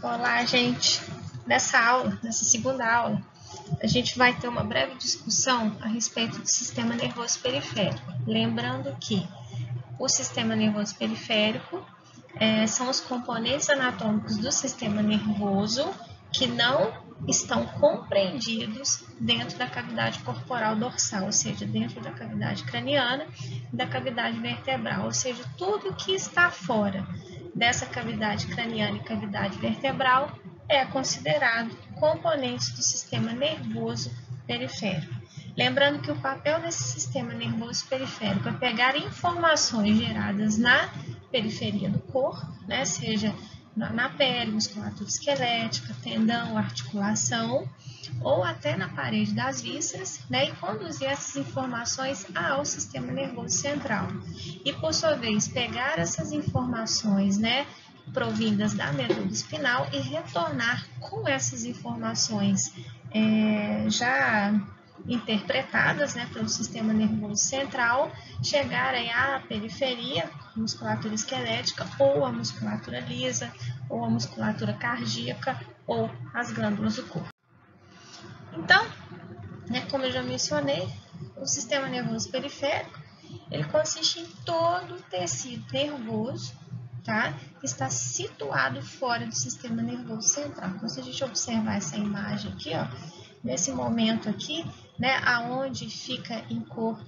Olá, gente! Nessa segunda aula, a gente vai ter uma breve discussão a respeito do sistema nervoso periférico. Lembrando que o sistema nervoso periférico são os componentes anatômicos do sistema nervoso que não estão compreendidos dentro da cavidade corporal dorsal, ou seja, dentro da cavidade craniana e da cavidade vertebral, ou seja, tudo que está fora dessa cavidade craniana e cavidade vertebral é considerado componentes do sistema nervoso periférico. Lembrando que o papel desse sistema nervoso periférico é pegar informações geradas na periferia do corpo, né, seja na pele, musculatura esquelética, tendão, articulação, ou até na parede das vísceras, né, e conduzir essas informações ao sistema nervoso central. E, por sua vez, pegar essas informações, né, provindas da medula espinal e retornar com essas informações já interpretadas, né, pelo sistema nervoso central, chegarem à periferia, musculatura esquelética, ou a musculatura lisa, ou a musculatura cardíaca, ou as glândulas do corpo. Então, como eu já mencionei, o sistema nervoso periférico, ele consiste em todo o tecido nervoso, tá, que está situado fora do sistema nervoso central. Então, se a gente observar essa imagem aqui, ó, nesse momento aqui, né, aonde fica em cor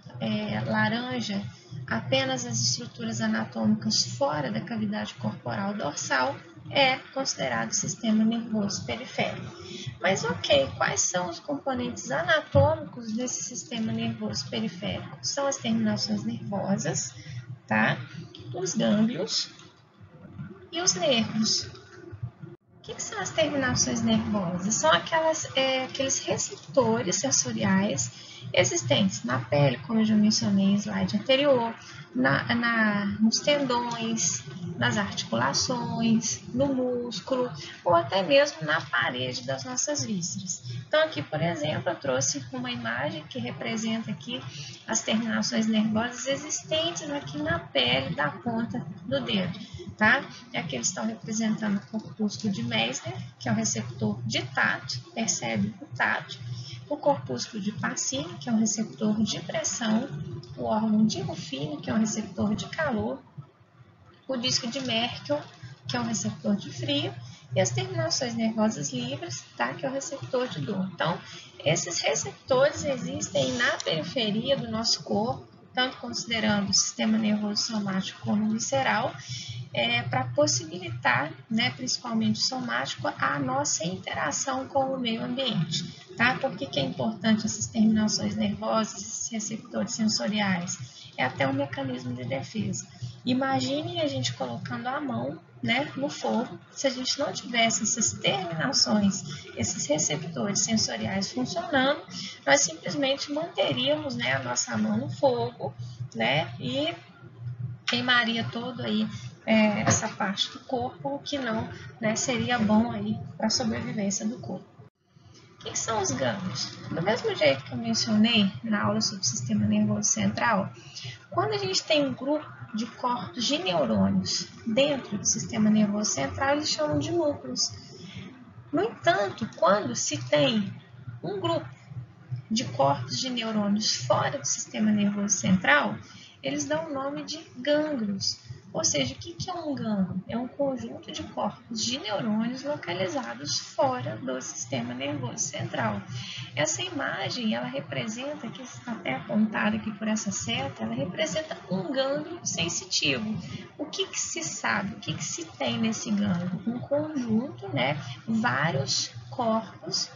laranja apenas as estruturas anatômicas fora da cavidade corporal dorsal, é considerado sistema nervoso periférico. Mas ok, quais são os componentes anatômicos desse sistema nervoso periférico? São as terminações nervosas, tá? Os gânglios e os nervos. O que são as terminações nervosas? São aqueles receptores sensoriais existentes na pele, como eu já mencionei no slide anterior, nos tendões, nas articulações, no músculo ou até mesmo na parede das nossas vísceras. Então aqui, por exemplo, eu trouxe uma imagem que representa aqui as terminações nervosas existentes aqui na pele da ponta do dedo, tá? Aqui eles estão representando o corpúsculo de Meissner, que é o receptor de tato, percebe o tato, o corpúsculo de Pacini, que é um receptor de pressão, o órgão de Ruffini, que é um receptor de calor, o disco de Merkel, que é um receptor de frio, e as terminações nervosas livres, tá, que é o receptor de dor. Então, esses receptores existem na periferia do nosso corpo, tanto considerando o sistema nervoso somático como visceral, para possibilitar, né, principalmente o somático, a nossa interação com o meio ambiente. Tá? Por que é importante essas terminações nervosas, esses receptores sensoriais? É até um mecanismo de defesa. Imagine a gente colocando a mão, né, no fogo. Se a gente não tivesse essas terminações, esses receptores sensoriais funcionando, nós simplesmente manteríamos, né, a nossa mão no fogo, né, e queimaria todo aí essa parte do corpo, o que não, né, seria bom aí para a sobrevivência do corpo. O que são os gânglios? Do mesmo jeito que eu mencionei na aula sobre o sistema nervoso central, quando a gente tem um grupo de corpos de neurônios dentro do sistema nervoso central, eles chamam de núcleos. No entanto, quando se tem um grupo de corpos de neurônios fora do sistema nervoso central, eles dão o nome de gânglios. Ou seja, o que é um gânglio? É um conjunto de corpos de neurônios localizados fora do sistema nervoso central. Essa imagem, ela representa, que está até apontada aqui por essa seta, ela representa um gânglio sensitivo. O que se sabe? O que se tem nesse gânglio? Um conjunto, né? Vários corpos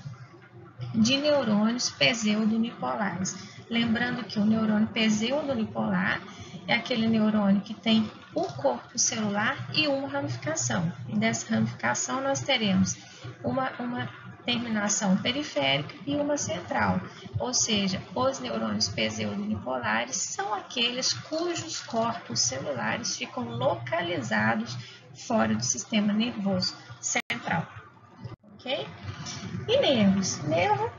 de neurônios pseudo-unipolares. Lembrando que o neurônio pseudo-unipolar é aquele neurônio que tem um corpo celular e uma ramificação. E dessa ramificação nós teremos uma terminação periférica e uma central. Ou seja, os neurônios pseudo-unipolares são aqueles cujos corpos celulares ficam localizados fora do sistema nervoso central. Ok? E nervos? Nervo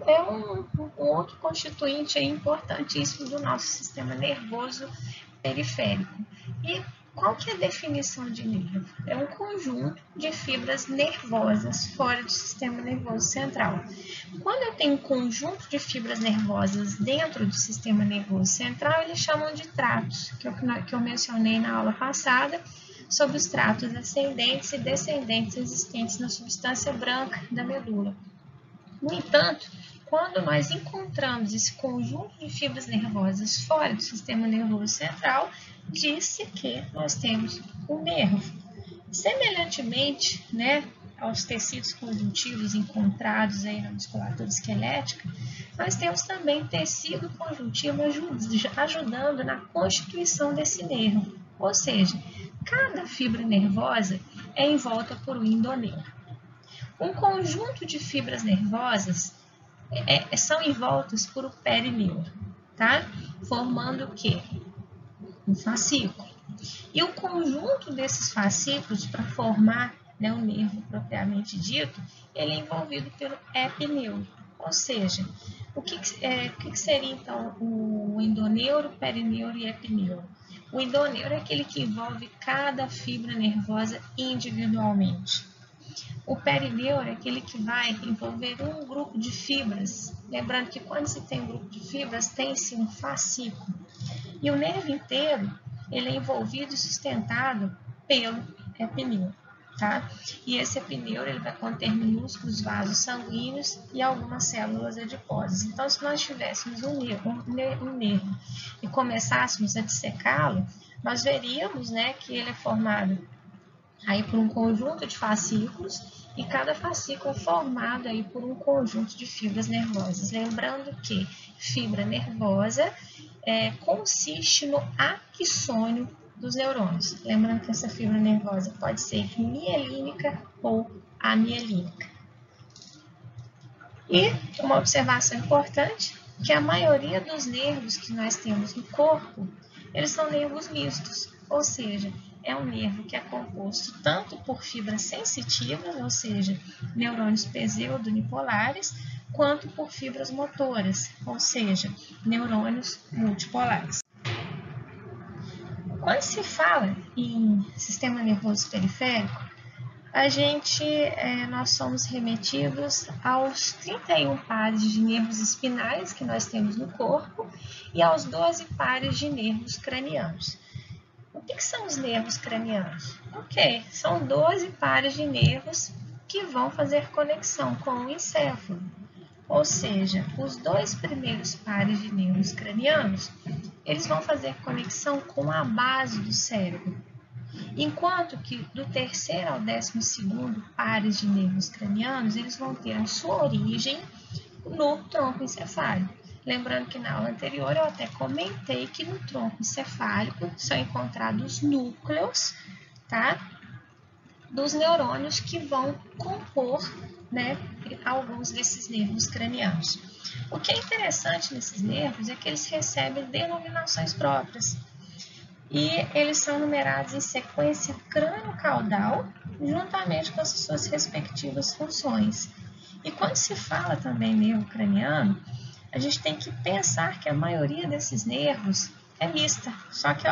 é um outro constituinte importantíssimo do nosso sistema nervoso periférico. E qual que é a definição de nervo? É um conjunto de fibras nervosas fora do sistema nervoso central. Quando eu tenho um conjunto de fibras nervosas dentro do sistema nervoso central, eles chamam de tratos, que eu mencionei na aula passada, sobre os tratos ascendentes e descendentes existentes na substância branca da medula. No entanto, quando nós encontramos esse conjunto de fibras nervosas fora do sistema nervoso central, diz-se que nós temos um nervo. Semelhantemente, aos tecidos conjuntivos encontrados aí na musculatura esquelética, nós temos também tecido conjuntivo ajudando na constituição desse nervo. Ou seja, cada fibra nervosa é envolta por um endoneuro. Um conjunto de fibras nervosas são envoltas por um perineuro, tá? Formando o quê? Um fascículo. E o conjunto desses fascículos para formar o nervo propriamente dito, ele é envolvido pelo epineuro. Ou seja, o que seria então o endoneuro, perineuro e epineuro? O endoneuro é aquele que envolve cada fibra nervosa individualmente. O perineuro é aquele que vai envolver um grupo de fibras. Lembrando que quando se tem um grupo de fibras, tem-se um fascículo. E o nervo inteiro, ele é envolvido e sustentado pelo epineuro, tá? E esse epineuro, ele vai conter minúsculos vasos sanguíneos e algumas células adiposas. Então, se nós tivéssemos um nervo e começássemos a dissecá-lo, nós veríamos, que ele é formado aí por um conjunto de fascículos e cada fascículo é formado aí por um conjunto de fibras nervosas. Lembrando que fibra nervosa consiste no axônio dos neurônios. Lembrando que essa fibra nervosa pode ser mielínica ou amielínica. E uma observação importante, que a maioria dos nervos que nós temos no corpo, eles são nervos mistos, ou seja, é um nervo que é composto tanto por fibras sensitivas, ou seja, neurônios pseudo-unipolares, quanto por fibras motoras, ou seja, neurônios multipolares. Quando se fala em sistema nervoso periférico, nós somos remetidos aos 31 pares de nervos espinais que nós temos no corpo e aos 12 pares de nervos cranianos. O que são os nervos cranianos? São 12 pares de nervos que vão fazer conexão com o encéfalo. Ou seja, os dois primeiros pares de nervos cranianos, eles vão fazer conexão com a base do cérebro. Enquanto que do terceiro ao 12º pares de nervos cranianos, eles vão ter a sua origem no tronco encefálico. Lembrando que na aula anterior eu até comentei que no tronco encefálico são encontrados núcleos, tá? Dos neurônios que vão compor, alguns desses nervos cranianos. O que é interessante nesses nervos é que eles recebem denominações próprias. E eles são numerados em sequência crânio-caudal, juntamente com as suas respectivas funções. E quando se fala também nervo craniano, a gente tem que pensar que a maioria desses nervos é mista. Só que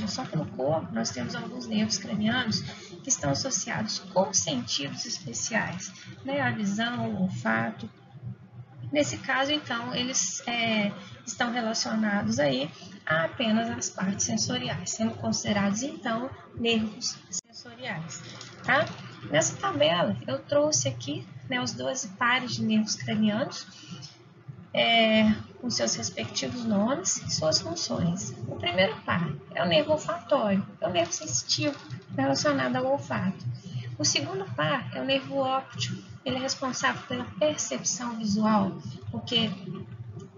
só que no corpo nós temos alguns nervos cranianos que estão associados com sentidos especiais, a visão, o olfato. Nesse caso, então, eles estão relacionados aí a apenas as partes sensoriais, sendo considerados, então, nervos sensoriais, tá? Nessa tabela, eu trouxe aqui os 12 pares de nervos cranianos, com seus respectivos nomes e suas funções. O primeiro par é o nervo olfatório, é o nervo sensitivo relacionado ao olfato. O segundo par é o nervo óptico, ele é responsável pela percepção visual, porque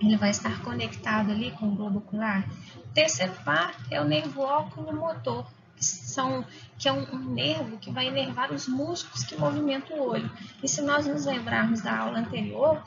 ele vai estar conectado ali com o globo ocular. O terceiro par é o nervo oculomotor, que é um nervo que vai inervar os músculos que movimentam o olho. E se nós nos lembrarmos da aula anterior,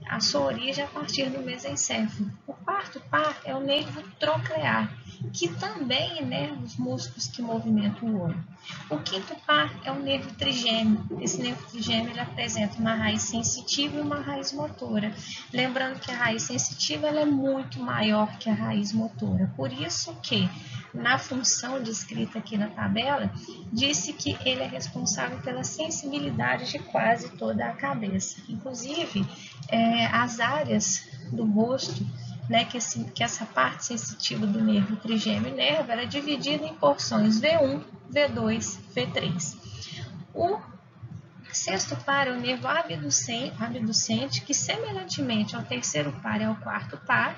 a sua origem é a partir do mesencéfalo. O quarto par é o nervo troclear, que também inerva os músculos que movimentam o olho. O quinto par é o nervo trigêmeo. Esse nervo trigêmeo ele apresenta uma raiz sensitiva e uma raiz motora. Lembrando que a raiz sensitiva ela é muito maior que a raiz motora. Por isso que na função descrita aqui na tabela, disse que ele é responsável pela sensibilidade de quase toda a cabeça. Inclusive, as áreas do rosto, né, que essa parte sensitiva do nervo trigêmeo inerva, era dividida em porções V1, V2, V3. O sexto par é o nervo abducente, que semelhantemente ao terceiro par e ao quarto par,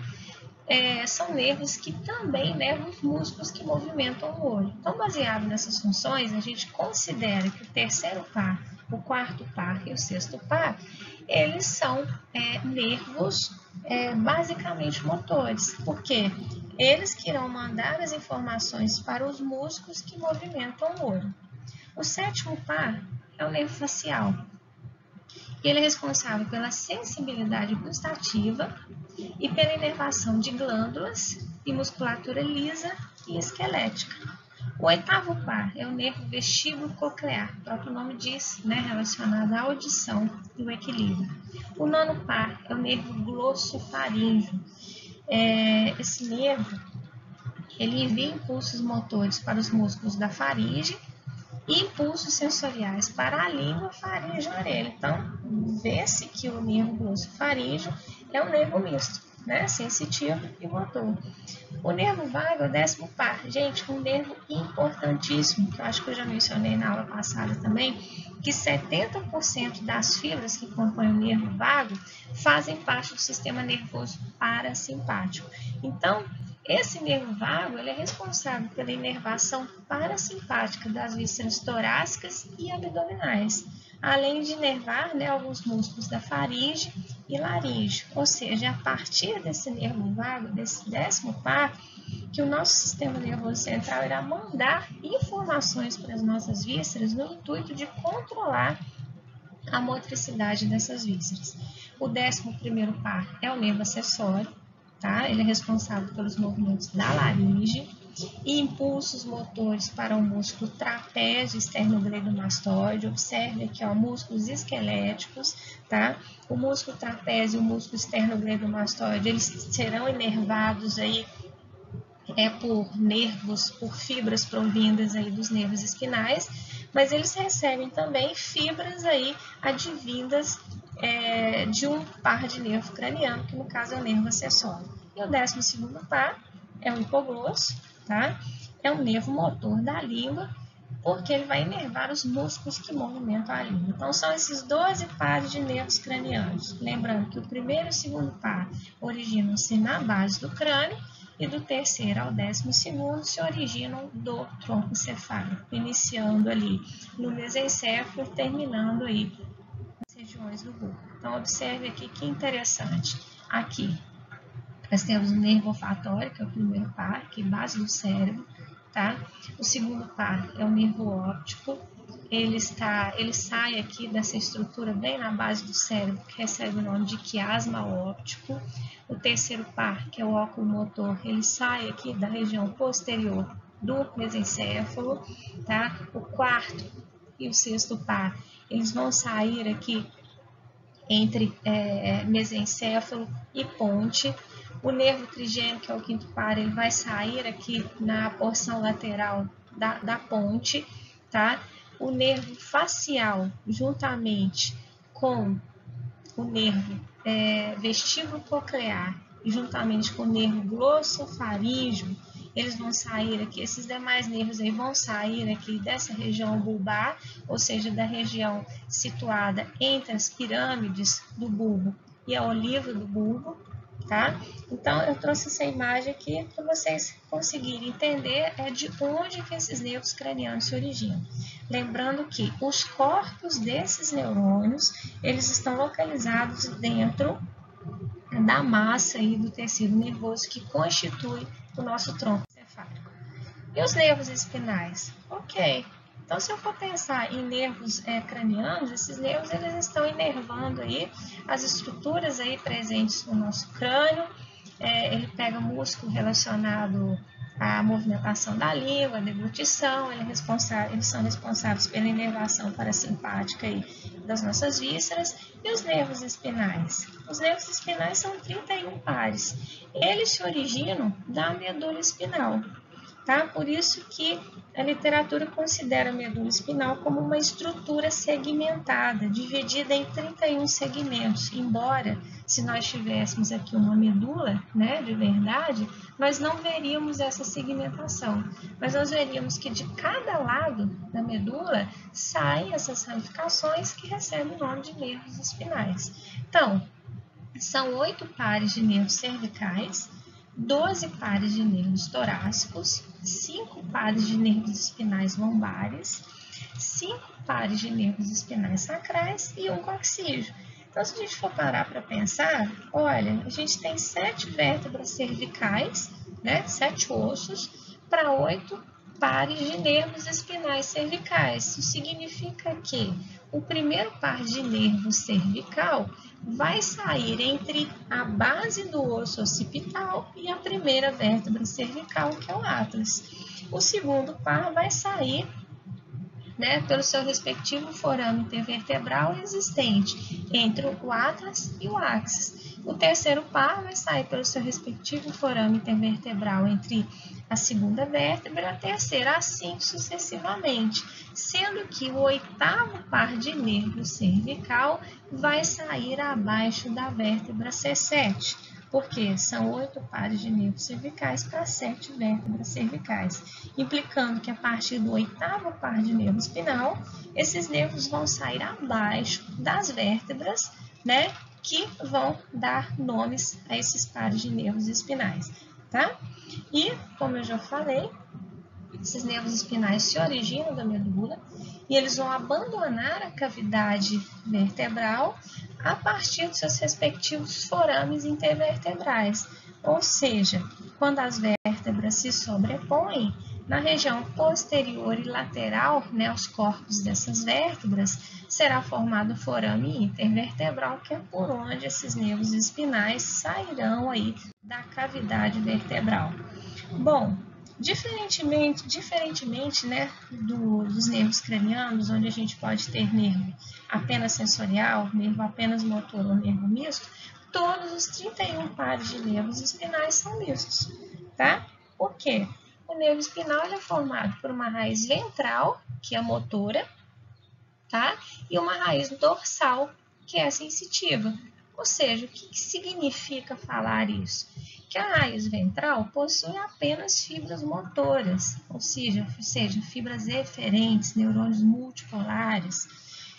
são nervos que também inervam os músculos que movimentam o olho. Então, baseado nessas funções, a gente considera que o terceiro par, o quarto par e o sexto par, eles são nervos basicamente motores, porque eles que irão mandar as informações para os músculos que movimentam o olho. O sétimo par é o nervo facial, e ele é responsável pela sensibilidade gustativa e pela inervação de glândulas e musculatura lisa e esquelética. O oitavo par é o nervo vestíbulo coclear, o próprio nome diz, né, relacionado à audição e o equilíbrio. O nono par é o nervo glossofaríngeo. Esse nervo, ele envia impulsos motores para os músculos da faringe e impulsos sensoriais para a língua, faringe e orelha. Então, vê-se que o nervo glossofaríngeo é um nervo misto, né? Sensitivo e motor. O nervo vago é o décimo par. Gente, um nervo importantíssimo, que eu acho que eu já mencionei na aula passada também, que 70% das fibras que compõem o nervo vago fazem parte do sistema nervoso parasimpático. Então, esse nervo vago, ele é responsável pela inervação parasimpática das vísceras torácicas e abdominais, além de inervar, né, alguns músculos da faringe e laringe. Ou seja, a partir desse nervo vago, desse décimo par, que o nosso sistema nervoso central irá mandar informações para as nossas vísceras no intuito de controlar a motricidade dessas vísceras. O 11º par é o nervo acessório, tá? Ele é responsável pelos movimentos da laringe e impulsos motores para o músculo trapézio esternogledomastoide. Observe aqui, ó, músculos esqueléticos, tá? O músculo trapézio e o músculo esternogledomastoide, eles serão inervados aí por nervos, por fibras provindas aí dos nervos espinais, mas eles recebem também fibras aí advindas de um par de nervo craniano, que no caso é o nervo acessório. E o 12º par é o hipoglosso, tá? É um nervo motor da língua, porque ele vai inervar os músculos que movimentam a língua. Então, são esses 12 pares de nervos cranianos. Lembrando que o primeiro e o segundo par originam-se na base do crânio, e do terceiro ao 12º se originam do tronco encefálico, iniciando ali no mesencéfalo, terminando aí nas regiões do bulbo. Então, observe aqui que interessante. Aqui, nós temos o nervo olfatório, que é o primeiro par, que é a base do cérebro, tá? O segundo par é o nervo óptico. Ele sai aqui dessa estrutura bem na base do cérebro, que recebe o nome de quiasma óptico. O terceiro par, que é o óculo motor, ele sai aqui da região posterior do mesencéfalo, tá? O quarto e o sexto par, eles vão sair aqui entre mesencéfalo e ponte. O nervo trigêmeo, que é o quinto par, ele vai sair aqui na porção lateral da ponte, tá? O nervo facial, juntamente com o nervo vestíbulo coclear e juntamente com o nervo glossofaríngeo, eles vão sair aqui, esses demais nervos aí vão sair aqui dessa região bulbar, ou seja, da região situada entre as pirâmides do bulbo e a oliva do bulbo, tá? Então, eu trouxe essa imagem aqui para vocês conseguirem entender de onde que esses nervos cranianos se originam. Lembrando que os corpos desses neurônios, eles estão localizados dentro da massa aí do tecido nervoso que constitui o nosso tronco encefálico. E os nervos espinais? Ok. Então, se eu for pensar em nervos cranianos, esses nervos eles estão inervando aí as estruturas aí presentes no nosso crânio. Ele pega músculo relacionado à movimentação da língua, a deglutição, eles são responsáveis pela inervação parasimpática aí das nossas vísceras. E os nervos espinais? Os nervos espinais são 31 pares. Eles se originam da medula espinal. tá? Por isso que a literatura considera a medula espinal como uma estrutura segmentada, dividida em 31 segmentos, embora, se nós tivéssemos aqui uma medula, né, de verdade, nós não veríamos essa segmentação, mas nós veríamos que de cada lado da medula saem essas ramificações que recebem o nome de nervos espinais. Então, são 8 pares de nervos cervicais, 12 pares de nervos torácicos, 5 pares de nervos espinais lombares, 5 pares de nervos espinais sacrais e um coxígeo. Então, se a gente for parar para pensar, olha, a gente tem 7 vértebras cervicais, né, 7 ossos, para 8 pares de nervos espinais cervicais. Isso significa que o primeiro par de nervo cervical vai sair entre a base do osso occipital e a primeira vértebra cervical, que é o atlas. O segundo par vai sair, né, pelo seu respectivo forame intervertebral existente entre o atlas e o axis. O terceiro par vai sair pelo seu respectivo forame intervertebral entre a segunda vértebra e a terceira, assim sucessivamente, sendo que o oitavo par de nervo cervical vai sair abaixo da vértebra C7, porque são 8 pares de nervos cervicais para 7 vértebras cervicais, implicando que a partir do oitavo par de nervo espinal, esses nervos vão sair abaixo das vértebras, né, que vão dar nomes a esses pares de nervos espinais, tá? E, como eu já falei, esses nervos espinais se originam da medula e eles vão abandonar a cavidade vertebral a partir dos seus respectivos forames intervertebrais, ou seja, quando as vértebras se sobrepõem, na região posterior e lateral, né, os corpos dessas vértebras, será formado o forame intervertebral, que é por onde esses nervos espinais sairão aí da cavidade vertebral. Bom, diferentemente, né, dos nervos cranianos, onde a gente pode ter nervo apenas sensorial, nervo apenas motor ou nervo misto, todos os 31 pares de nervos espinais são mistos, tá? Por quê? O nervo espinal ele é formado por uma raiz ventral, que é motora, tá? E uma raiz dorsal, que é sensitiva. Ou seja, o que significa falar isso? Que a raiz ventral possui apenas fibras motoras, ou seja, fibras eferentes, neurônios multipolares,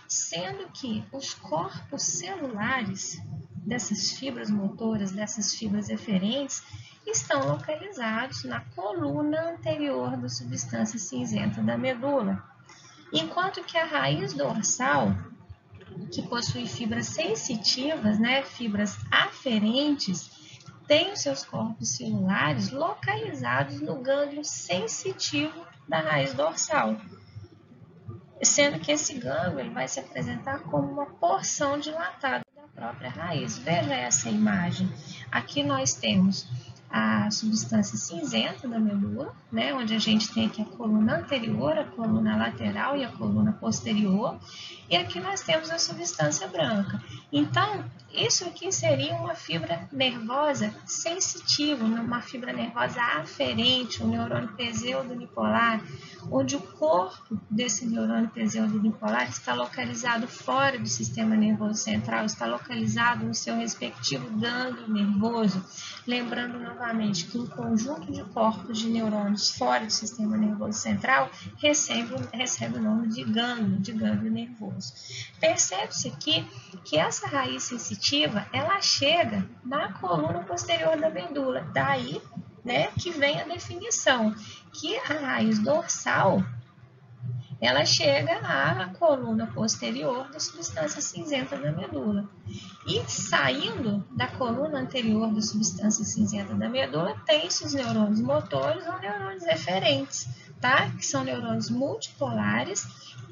sendo que os corpos celulares dessas fibras motoras, dessas fibras eferentes, estão localizados na coluna anterior da substância cinzenta da medula, enquanto que a raiz dorsal, que possui fibras sensitivas, né, fibras aferentes, tem os seus corpos celulares localizados no gânglio sensitivo da raiz dorsal, sendo que esse gânglio ele vai se apresentar como uma porção dilatada da própria raiz. Veja essa imagem. Aqui nós temos a substância cinzenta da medula, né, onde a gente tem aqui a coluna anterior, a coluna lateral e a coluna posterior, e aqui nós temos a substância branca. Então, isso aqui seria uma fibra nervosa sensitiva, uma fibra nervosa aferente, um neurônio pseudo-unipolar, onde o corpo desse neurônio pseudo-unipolar está localizado fora do sistema nervoso central, está localizado no seu respectivo gânglio nervoso. Lembrando novamente que um conjunto de corpos de neurônios fora do sistema nervoso central recebe o nome de gânglio nervoso. Percebe-se aqui que essa raiz sensitiva, ela chega na coluna posterior da medula, daí, né, que vem a definição, que a raiz dorsal, ela chega à coluna posterior da substância cinzenta da medula. E saindo da coluna anterior da substância cinzenta da medula, tem-se os neurônios motores ou neurônios eferentes, tá? Que são neurônios multipolares,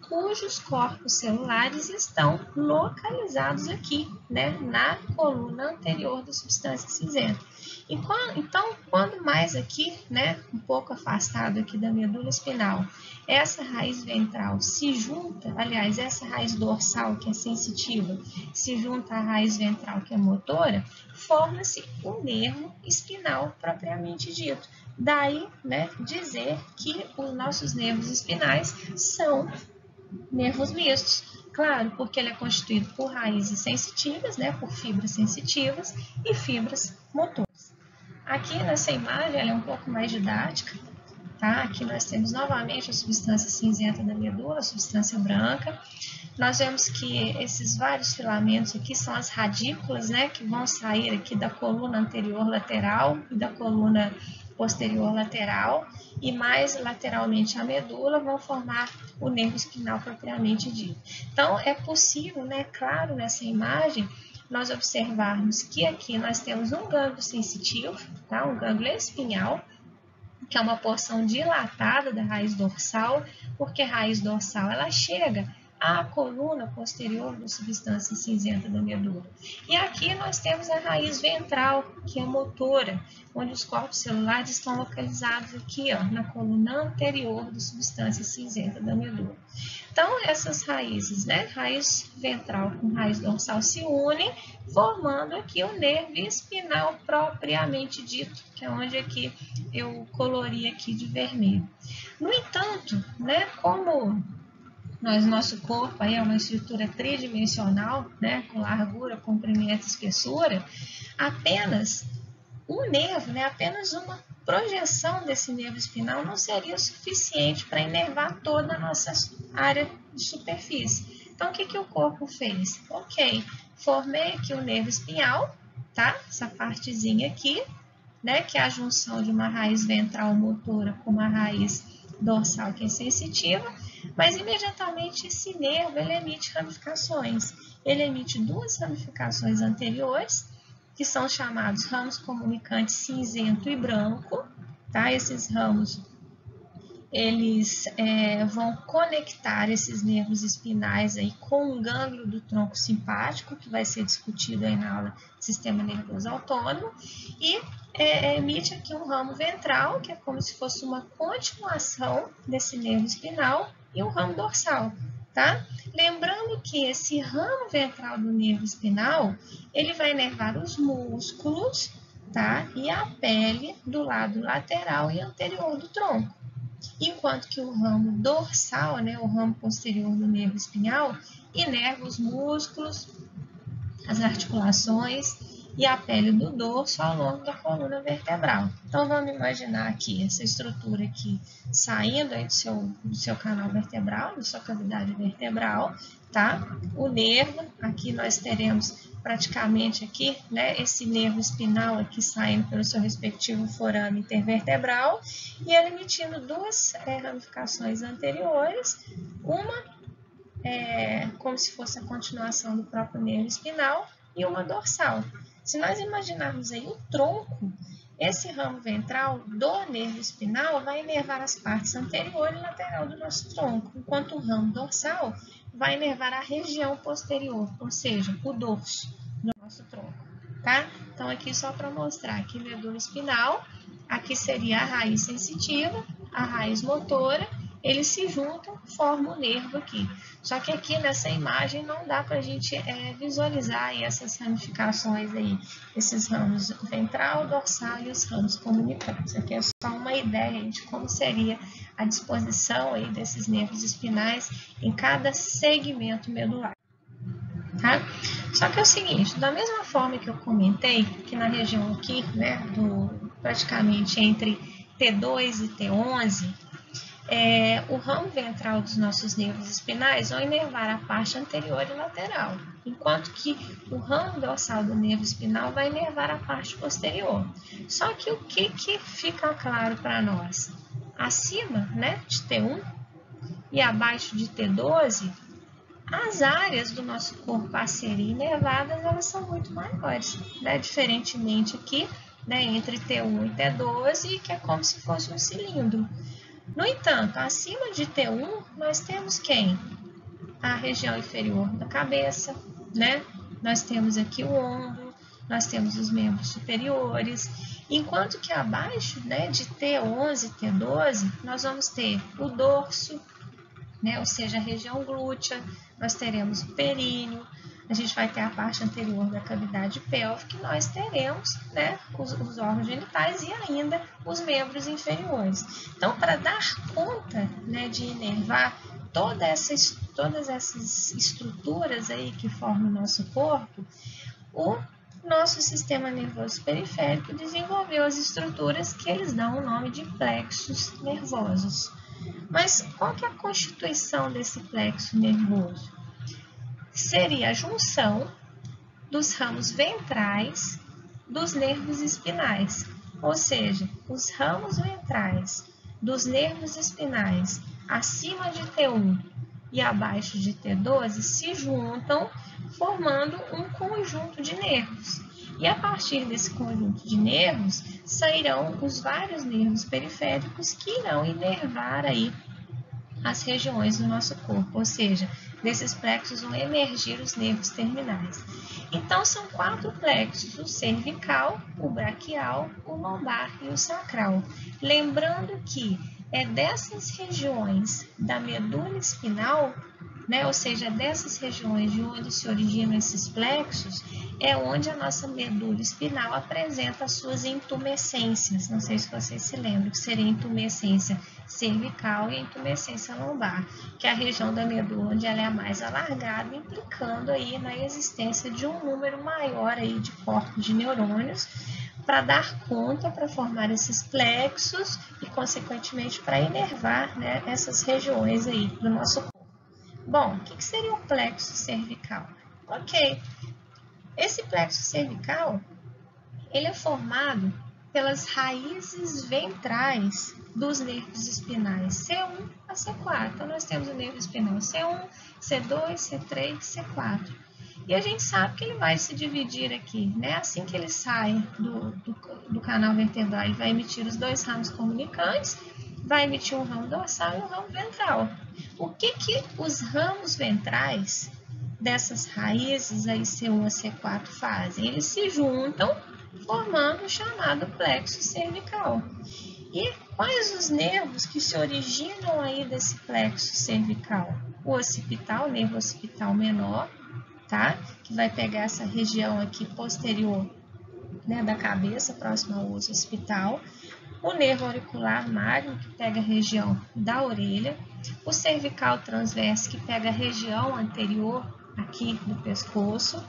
cujos corpos celulares estão localizados aqui, né, na coluna anterior da substância cinzenta. Então, quando mais aqui, né, um pouco afastado aqui da medula espinal, essa raiz ventral se junta, aliás, essa raiz dorsal, que é sensitiva, se junta à raiz ventral, que é motora, forma-se o nervo espinal propriamente dito. Daí, né, dizer que os nossos nervos espinais são nervos mistos. Claro, porque ele é constituído por raízes sensitivas, né, por fibras sensitivas e fibras motoras. Aqui nessa imagem ela é um pouco mais didática, tá? Aqui nós temos novamente a substância cinzenta da medula, a substância branca. Nós vemos que esses vários filamentos aqui são as radículas, né, que vão sair aqui da coluna anterior lateral e da coluna posterior lateral, e mais lateralmente a medula vão formar o nervo espinal propriamente dito. Então, é possível, né, claro, nessa imagem, nós observarmos que aqui nós temos um gânglio sensitivo, tá? Um gânglio espinhal, que é uma porção dilatada da raiz dorsal, porque a raiz dorsal ela chega à coluna posterior da substância cinzenta da medula. E aqui nós temos a raiz ventral, que é motora, onde os corpos celulares estão localizados aqui, ó, na coluna anterior da substância cinzenta da medula. Então, essas raízes, né, raiz ventral com raiz dorsal se unem, formando aqui o nervo espinal propriamente dito, que é onde aqui eu colori aqui de vermelho. No entanto, né, como nosso corpo aí é uma estrutura tridimensional, né, com largura, comprimento e espessura, apenas um nervo, né, apenas uma projeção desse nervo espinal não seria suficiente para inervar toda a nossa área de superfície. Então, o que o corpo fez? Ok, formei aqui o nervo espinhal, tá? Essa partezinha aqui, né, que é a junção de uma raiz ventral motora com uma raiz dorsal que é sensitiva, mas imediatamente esse nervo ele emite ramificações. Ele emite duas ramificações anteriores, que são chamados ramos comunicantes cinzento e branco, tá? Esses ramos, eles vão conectar esses nervos espinais aí com um gânglio do tronco simpático, que vai ser discutido aí na aula Sistema Nervoso Autônomo, e emite aqui um ramo ventral, que é como se fosse uma continuação desse nervo espinal, e um ramo dorsal, tá? Lembrando que esse ramo ventral do nervo espinal, ele vai inervar os músculos, tá? E a pele do lado lateral e anterior do tronco. Enquanto que o ramo dorsal, né, o ramo posterior do nervo espinhal, inerva os músculos, as articulações e a pele do dorso ao longo da coluna vertebral. Então, vamos imaginar aqui essa estrutura aqui saindo aí do seu canal vertebral, da sua cavidade vertebral, tá? O nervo, aqui nós teremos praticamente aqui, né, esse nervo espinal aqui saindo pelo seu respectivo forame intervertebral e ele emitindo duas ramificações anteriores, uma como se fosse a continuação do próprio nervo espinal e uma dorsal. Se nós imaginarmos aí o tronco, esse ramo ventral do nervo espinal vai inervar as partes anterior e lateral do nosso tronco, enquanto o ramo dorsal vai inervar a região posterior, ou seja, o dorso do nosso tronco, tá? Então, aqui só para mostrar que medula espinal, aqui seria a raiz sensitiva, a raiz motora, eles se juntam, formam o nervo aqui. Só que aqui nessa imagem não dá para a gente visualizar aí essas ramificações aí, esses ramos ventral, dorsal e os ramos comunicantes. Aqui é só uma ideia de como seria a disposição aí desses nervos espinais em cada segmento medular. Tá? Só que é o seguinte, da mesma forma que eu comentei, que na região aqui, né, praticamente entre T2 e T11, o ramo ventral dos nossos nervos espinais vão inervar a parte anterior e lateral, enquanto que o ramo dorsal do nervo espinal vai inervar a parte posterior. Só que o que fica claro para nós? Acima, né, de T1 e abaixo de T12, as áreas do nosso corpo a serem inervadas, elas são muito maiores, né? Diferentemente aqui, né, entre T1 e T12, que é como se fosse um cilindro. No entanto, acima de T1, nós temos quem? A região inferior da cabeça, né? Nós temos aqui o ombro, nós temos os membros superiores, enquanto que abaixo, né, de T11 e T12, nós vamos ter o dorso, né, ou seja, a região glútea, nós teremos o períneo, a gente vai ter a parte anterior da cavidade pélvica, e nós teremos, né, os órgãos genitais e ainda os membros inferiores. Então, para dar conta, né, de inervar todas essas estruturas aí que formam o nosso corpo, o nosso sistema nervoso periférico desenvolveu as estruturas que eles dão o nome de plexos nervosos. Mas qual que é a constituição desse plexo nervoso? Seria a junção dos ramos ventrais dos nervos espinais, ou seja, os ramos ventrais dos nervos espinais acima de T1 e abaixo de T12 se juntam, formando um conjunto de nervos. E a partir desse conjunto de nervos sairão os vários nervos periféricos que irão inervar aí as regiões do nosso corpo, ou seja, desses plexos vão emergir os nervos terminais. Então, são 4 plexos: o cervical, o braquial, o lombar e o sacral. Lembrando que é dessas regiões da medula espinal, né, ou seja, dessas regiões de onde se originam esses plexos, é onde a nossa medula espinal apresenta as suas intumescências. Não sei se vocês se lembram, que seria a intumescência cervical e a intumescência lombar, que é a região da medula onde ela é a mais alargada, implicando aí na existência de um número maior aí de corpos de neurônios para dar conta, para formar esses plexos e, consequentemente, para inervar, né, essas regiões aí do nosso corpo. Bom, o que seria o plexo cervical? Ok, esse plexo cervical, ele é formado pelas raízes ventrais dos nervos espinais C1 a C4. Então, nós temos o nervo espinal C1, C2, C3, C4. E a gente sabe que ele vai se dividir aqui, né? Assim que ele sai do canal vertebral, ele vai emitir os 2 ramos comunicantes, vai emitir um ramo dorsal e um ramo ventral. O que os ramos ventrais dessas raízes aí C1 a C4 fazem? Eles se juntam, formando o chamado plexo cervical. E quais os nervos que se originam aí desse plexo cervical? O occipital, o nervo occipital menor, tá? Que vai pegar essa região aqui posterior, né, da cabeça, próximo ao osso occipital. O nervo auricular magno, que pega a região da orelha. O cervical transverso, que pega a região anterior aqui do pescoço.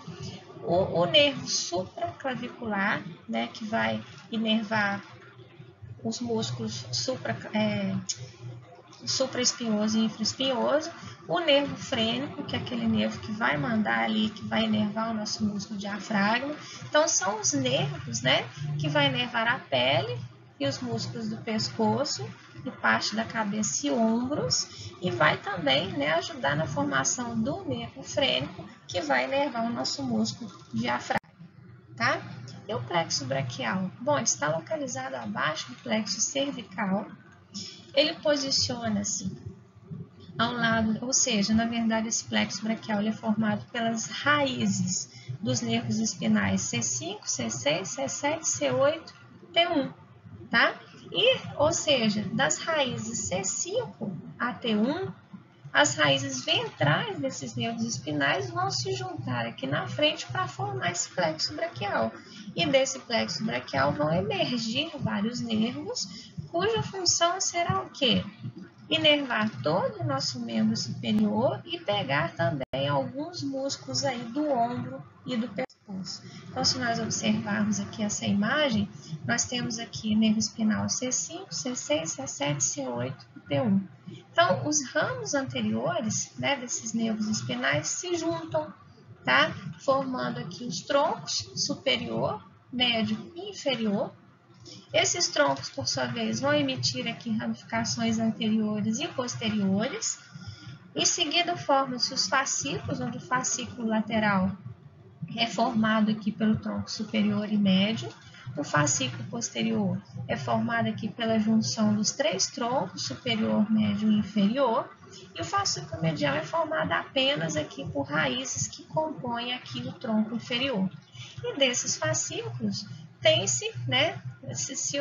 O nervo supraclavicular, né, que vai inervar os músculos supraespinhoso e infraespinhoso. O nervo frênico, que é aquele nervo que vai mandar ali, que vai inervar o nosso músculo diafragma. Então, são os nervos, né, que vai inervar a pele e os músculos do pescoço, e parte da cabeça e ombros, e vai também, né, ajudar na formação do nervo frênico, que vai inervar o nosso músculo diafragma, tá? E o plexo braquial? Bom, está localizado abaixo do plexo cervical. Ele posiciona-se ao lado, ou seja, na verdade, esse plexo braquial ele é formado pelas raízes dos nervos espinais C5, C6, C7, C8, T1, tá? E, ou seja, das raízes C5 a T1, as raízes ventrais desses nervos espinais vão se juntar aqui na frente para formar esse plexo braquial. E desse plexo braquial vão emergir vários nervos, cuja função será o quê? Inervar todo o nosso membro superior e pegar também alguns músculos aí do ombro e do pescoço. Então, se nós observarmos aqui essa imagem, nós temos aqui nervo espinal C5, C6, C7, C8 e T1. Então, os ramos anteriores, né, desses nervos espinais se juntam, tá? Formando aqui os troncos superior, médio e inferior. Esses troncos, por sua vez, vão emitir aqui ramificações anteriores e posteriores. Em seguida, formam-se os fascículos, onde o fascículo lateral é formado aqui pelo tronco superior e médio. O fascículo posterior é formado aqui pela junção dos 3 troncos, superior, médio e inferior. E o fascículo medial é formado apenas aqui por raízes que compõem aqui o tronco inferior. E desses fascículos, tem-se, né, se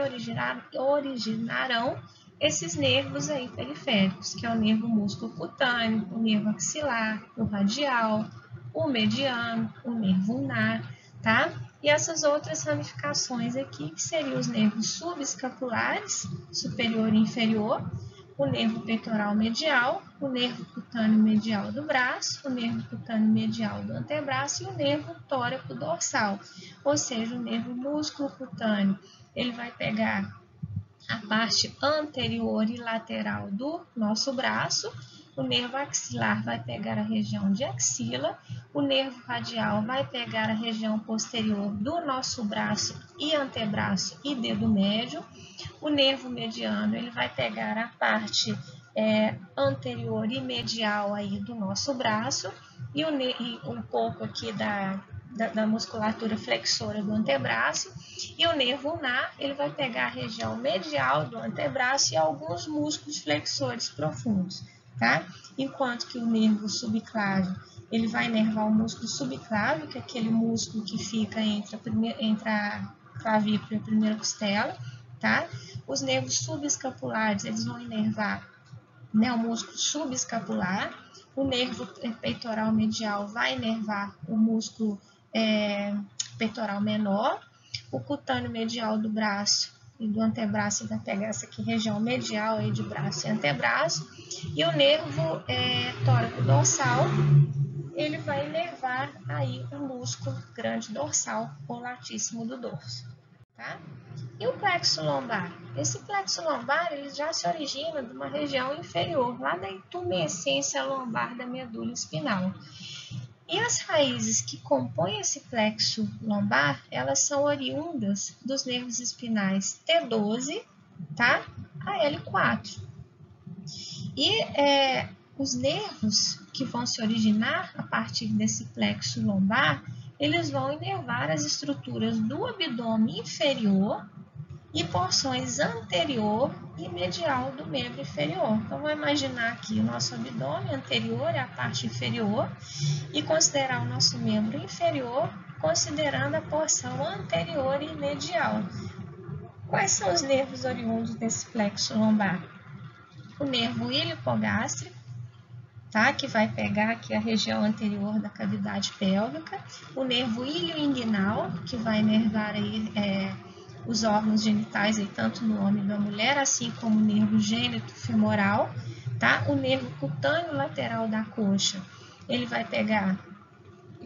originarão esses nervos aí periféricos, que é o nervo músculo cutâneo, o nervo axilar, o radial, o mediano, o nervo ulnar, tá? E essas outras ramificações aqui, que seriam os nervos subescapulares, superior e inferior, o nervo peitoral medial, o nervo cutâneo medial do braço, o nervo cutâneo medial do antebraço e o nervo tóraco dorsal, ou seja, o nervo músculo cutâneo. Ele vai pegar a parte anterior e lateral do nosso braço, o nervo axilar vai pegar a região de axila, o nervo radial vai pegar a região posterior do nosso braço e antebraço e dedo médio, o nervo mediano ele vai pegar a parte anterior e medial aí do nosso braço e um pouco aqui da musculatura flexora do antebraço, e o nervo ulnar ele vai pegar a região medial do antebraço e alguns músculos flexores profundos, tá? Enquanto que o nervo subclávio ele vai inervar o músculo subclávio, que é aquele músculo que fica entre a clavícula e a primeira costela, tá? Os nervos subescapulares eles vão inervar, né, o músculo subescapular, o nervo peitoral medial vai inervar o músculo peitoral menor, o cutâneo medial do braço e do antebraço vai pegar essa aqui, região medial aí de braço e antebraço, e o nervo tóraco dorsal, ele vai inervar aí o músculo grande dorsal ou latíssimo do dorso, tá? E o plexo lombar? Esse plexo lombar ele já se origina de uma região inferior, lá da intumescência lombar da medula espinal. E as raízes que compõem esse plexo lombar, elas são oriundas dos nervos espinais T12, tá? A L4. E os nervos que vão se originar a partir desse plexo lombar, eles vão inervar as estruturas do abdômen inferior e porções anterior e medial do membro inferior. Então, vamos imaginar aqui o nosso abdômen anterior é a parte inferior e considerar o nosso membro inferior considerando a porção anterior e medial. Quais são os nervos oriundos desse plexo lombar? O nervo iliohipogástrico, tá? Que vai pegar aqui a região anterior da cavidade pélvica, o nervo ilioinguinal, que vai inervar aí, os órgãos genitais, aí, tanto no homem e na mulher, assim como o nervo gênito femoral, tá? O nervo cutâneo lateral da coxa, ele vai pegar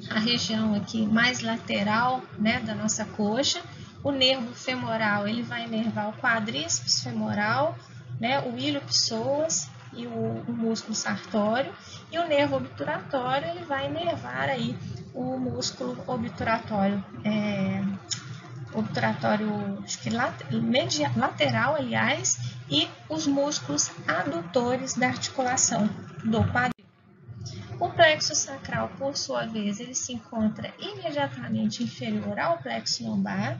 a região aqui mais lateral, né, da nossa coxa. O nervo femoral, ele vai inervar o quadríceps femoral, né, o iliopsoas e o músculo sartório, e o nervo obturatório, ele vai inervar aí o músculo obturatório, acho que lateral, aliás, e os músculos adutores da articulação do quadril. O plexo sacral, por sua vez, ele se encontra imediatamente inferior ao plexo lombar.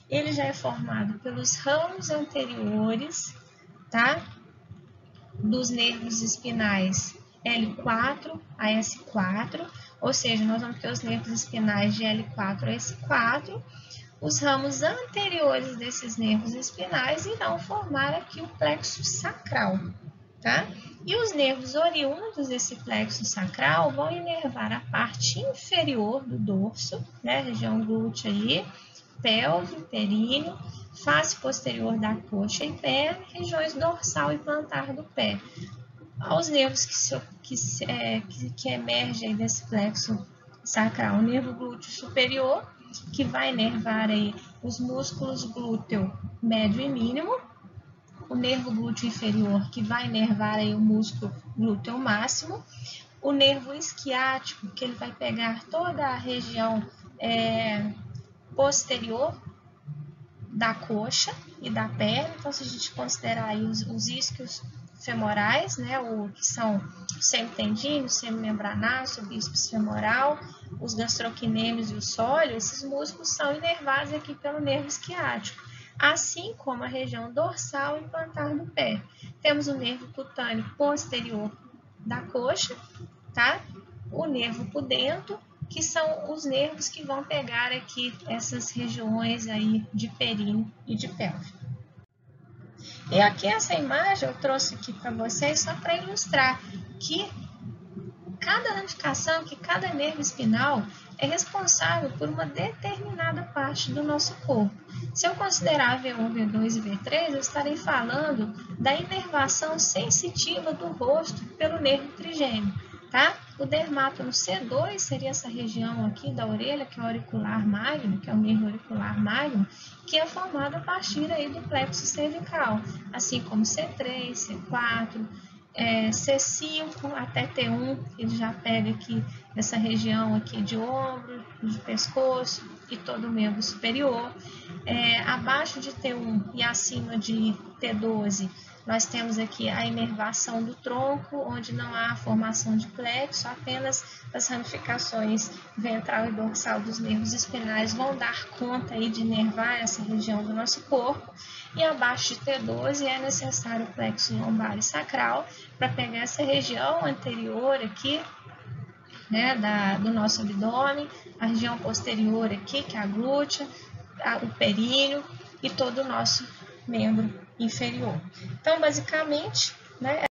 Ele já é formado pelos ramos anteriores, tá? Dos nervos espinais L4 a S4, ou seja, nós vamos ter os nervos espinais de L4 a S4. Os ramos anteriores desses nervos espinais irão formar aqui o plexo sacral, tá? E os nervos oriundos desse plexo sacral vão inervar a parte inferior do dorso, né? Região glútea aí, pelve, períneo, face posterior da coxa e pé, regiões dorsal e plantar do pé. Aos nervos que emergem desse plexo sacral, o nervo glúteo superior, que vai inervar aí os músculos glúteo médio e mínimo, o nervo glúteo inferior, que vai inervar aí o músculo glúteo máximo, o nervo isquiático, que ele vai pegar toda a região posterior da coxa e da perna. Então, se a gente considerar aí os isquios femorais, né, que são o semitendíneo, o semimembranáceo, o bíceps femoral, os gastrocnêmios e o sólio, esses músculos são inervados aqui pelo nervo isquiático, assim como a região dorsal e plantar do pé. Temos o nervo cutâneo posterior da coxa, tá? O nervo pudento, que são os nervos que vão pegar aqui essas regiões aí de períneo e de pelve. E aqui essa imagem eu trouxe aqui para vocês só para ilustrar que cada ramificação, que cada nervo espinal é responsável por uma determinada parte do nosso corpo. Se eu considerar V1, V2 e V3, eu estarei falando da inervação sensitiva do rosto pelo nervo trigêmeo, tá? O dermátono C2 seria essa região aqui da orelha, que é o auricular magno, que é o nervo auricular magno, que é formado a partir aí do plexo cervical, assim como C3, C4, C5 até T1, ele já pega aqui essa região aqui de ombro, de pescoço e todo o membro superior. Abaixo de T1 e acima de T12, nós temos aqui a inervação do tronco, onde não há formação de plexo, apenas as ramificações ventral e dorsal dos nervos espinais vão dar conta aí de inervar essa região do nosso corpo. E abaixo de T12 é necessário o plexo lombar e sacral para pegar essa região anterior aqui, né, do nosso abdômen, a região posterior aqui, que é a glútea, o períneo e todo o nosso membro inferior. Então, basicamente, né,